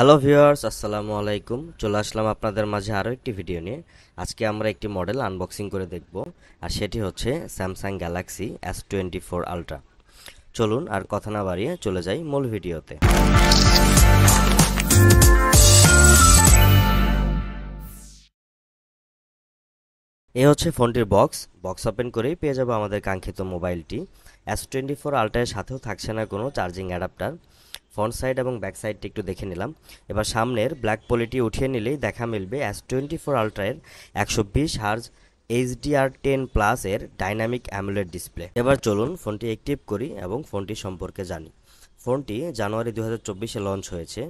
Hello viewers, আসসালামু আলাইকুম। চলে আসলাম আপনাদের মাঝে আরও একটি ভিডিও নিয়ে। আজকে আমরা একটি মডেল আনবক্সিং করে দেখব, আর সেটি হচ্ছে স্যামসাং গ্যালাক্সি S24 আলট্রা। চলুন আর কথা না বাড়িয়ে চলে যাই মূল ভিডিওতে। এ হচ্ছে ফোনটির বক্স ওপেন করেই পেয়ে যাবো আমাদের কাঙ্ক্ষিত মোবাইলটি। S24 আলট্রার সাথেও থাকছে না কোনো চার্জিং অ্যাডাপ্টার। ফ্রন্ট সাইড এবং ব্যাক সাইডটি একটু দেখে নিলাম। এবার সামনের ব্ল্যাক পলিটি উঠিয়ে নিলেই দেখা মিলবে S24 আলট্রার 120 হার্জ HDR10+ এর ডাইনামিক অ্যামোলেড ডিসপ্লে। এবার চলুন ফোনটি অ্যাক্টিভ করি এবং ফোনটি সম্পর্কে জানি। ফোনটি জানুয়ারি 2024-এ লঞ্চ হয়েছে।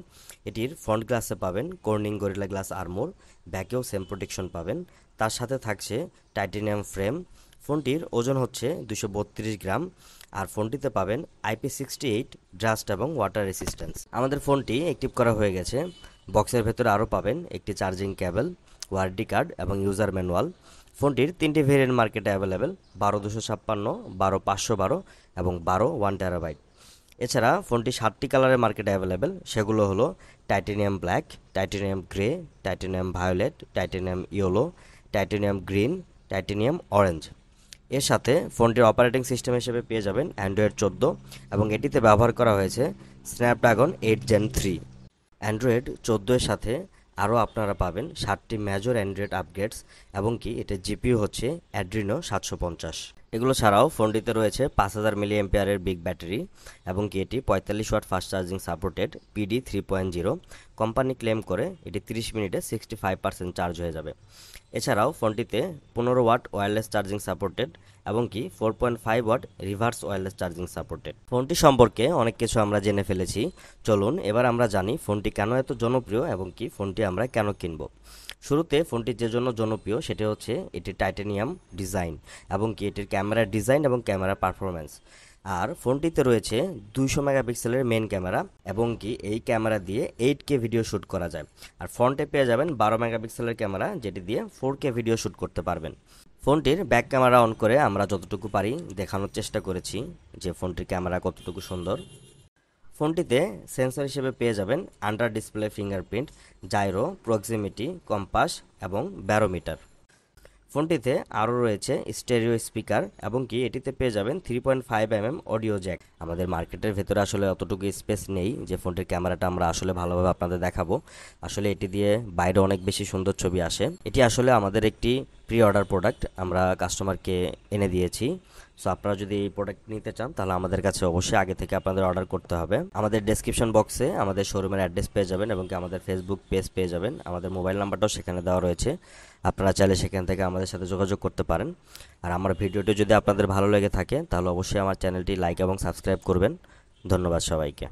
এটির ফ্রন্ট গ্লাসে পাবেন কর্নিং গরিলা গ্লাস আর্মোর, ব্যাকেও সেম প্রোটেকশন পাবেন। তার সাথে থাকছে টাইটেনিয়াম ফ্রেম। ফোনটির ওজন হচ্ছে 232 গ্রাম, আর ফোনটিতে পাবেন IP68 ডাস্ট এবং ওয়াটার রেসিস্ট্যান্স। আমাদের ফোনটি অ্যাক্টিভ করা হয়ে গেছে। বক্সের ভেতরে আরও পাবেন একটি চার্জিং কেবল, ওয়ারেন্টি কার্ড এবং ইউজার ম্যানুয়াল। ফোনটির তিনটি ভেরিয়েন্ট মার্কেটে অ্যাভেলেবেল: 12256, 12512 এবং 121 TB। এছাড়া ফোনটি 7টি কালারে মার্কেটে অ্যাভেলেবেল। সেগুলো হলো titanium black, titanium grey, titanium violet, titanium yellow, titanium green, titanium orange. এর সাথে ফোনটির অপারেটিং সিস্টেম হিসেবে পেয়ে যাবেন অ্যান্ড্রয়েড 14, এবং এটিতে ব্যবহার করা হয়েছে স্ন্যাপড্রাগন 8 Gen 3। অ্যান্ড্রয়েড 14 এর সাথে আরও আপনারা পাবেন 7টি মেজর অ্যান্ড্রয়েড আপগ্রেডস, এবং কি এটার জিপিইউ হচ্ছে অ্যাড্রিনো 750। এগুলো ছাড়াও ফোনটিতে রয়েছে 5000 mAh বিগ ব্যাটারি, এবং কি এটি 45 watt fast charging supported PD 3.0। Company claim করে এটি 30 মিনিটে 65% চার্জ হয়ে যাবে। এছাড়াও ফোনটিতে 15 ওয়াট ওয়্যারলেস চার্জিং সাপোর্টেড, এবং কি 4.5 watt reverse wireless charging supported. ফোনটি সম্পর্কে অনেক কিছু আমরা জেনে ফেলেছি। চলুন এবার আমরা জানি ফোনটি কেন এত জনপ্রিয় এবং কি ফোনটি আমরা কেন কিনব। শুরুতে ফোনটি যে জন্য জনপ্রিয় সেটি হচ্ছে এটির টাইটেনিয়াম ডিজাইন, এবং কি এটির ক্যামেরার ডিজাইন এবং ক্যামেরা পারফরম্যান্স। আর ফোনটিতে রয়েছে 200 মেগাপিক্সেলের মেন ক্যামেরা, এবং কি এই ক্যামেরা দিয়ে 8K ভিডিও শ্যুট করা যায়। আর ফ্রন্টে পেয়ে যাবেন 12 মেগাপিক্সেলের ক্যামেরা, যেটি দিয়ে 4K ভিডিও শ্যুট করতে পারবেন। ফোনটির ব্যাক ক্যামেরা অন করে আমরা যতটুকু পারি দেখানোর চেষ্টা করেছি যে ফোনটির ক্যামেরা কতটুকু সুন্দর। ফোনটিতে সেন্সর হিসেবে পেয়ে যাবেন under display fingerprint, gyro, proximity, compass এবং ব্যারোমিটার। ফোনটিতে আরও রয়েছে স্টেরিও স্পিকার, এবং কি এটিতে পেয়ে যাবেন 3.5 mm অডিও জ্যাক। আমাদের মার্কেটের ভেতরে আসলে অতটুকু স্পেস নেই যে ফোনটির ক্যামেরাটা আমরা আসলে ভালোভাবে আপনাদের দেখাবো। আসলে এটি দিয়ে বাইরে অনেক বেশি সুন্দর ছবি আসে। এটি আসলে আমাদের একটি প্রি অর্ডার প্রোডাক্ট, আমরা কাস্টমারকে এনে দিয়েছি। সো আপনারা যদি এই প্রোডাক্ট নিতে চান তাহলে আমাদের কাছে অবশ্যই আগে থেকে আপনাদের অর্ডার করতে হবে। আমাদের ডেসক্রিপশন বক্সে আমাদের শোরুমের অ্যাড্রেস পেয়ে যাবেন, এবং কি আমাদের ফেসবুক পেজ পেয়ে যাবেন। আমাদের মোবাইল নাম্বারটাও সেখানে দেওয়া রয়েছে, আপনারা চাইলে সেখান থেকে আমাদের সাথে যোগাযোগ করতে পারেন। আর আমার ভিডিওটি যদি আপনাদের ভালো লেগে থাকে তাহলে অবশ্যই আমার চ্যানেলটি লাইক এবং সাবস্ক্রাইব করবেন। ধন্যবাদ সবাইকে।